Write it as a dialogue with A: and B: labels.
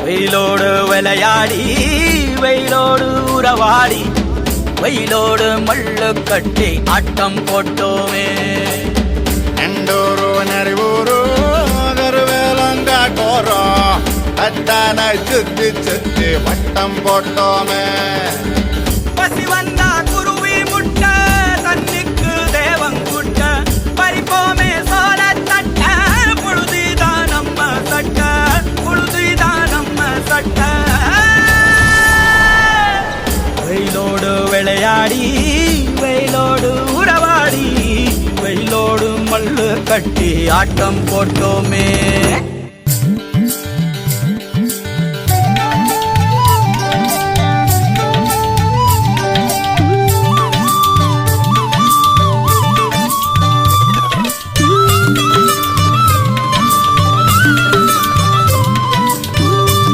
A: வெயிலோடு விளையாடி வெயிலோடு உறவாடி வெயிலோடு மல்லு கட்டி ஆட்டம் போட்டோமே.
B: எண்டூரு நெறிவூரு கருவேலங்காட்டோரோ அத்தான சுத்தி சுத்தி வட்டம் போட்டோமே.
A: பசி வந்தா குருவி முட்ட தண்ணிக்கு தேவங்குட்ட பறிப்போமே சோழ தட்ட புழுதிதான் நம்ம சட்ட புழுதிதான் நம்ம சட்ட. வெயிலோடு விளையாடி வெயிலோடு உறவாடி வெயிலோடு மல்லு கட்டி ஆட்டம் போட்டோமே.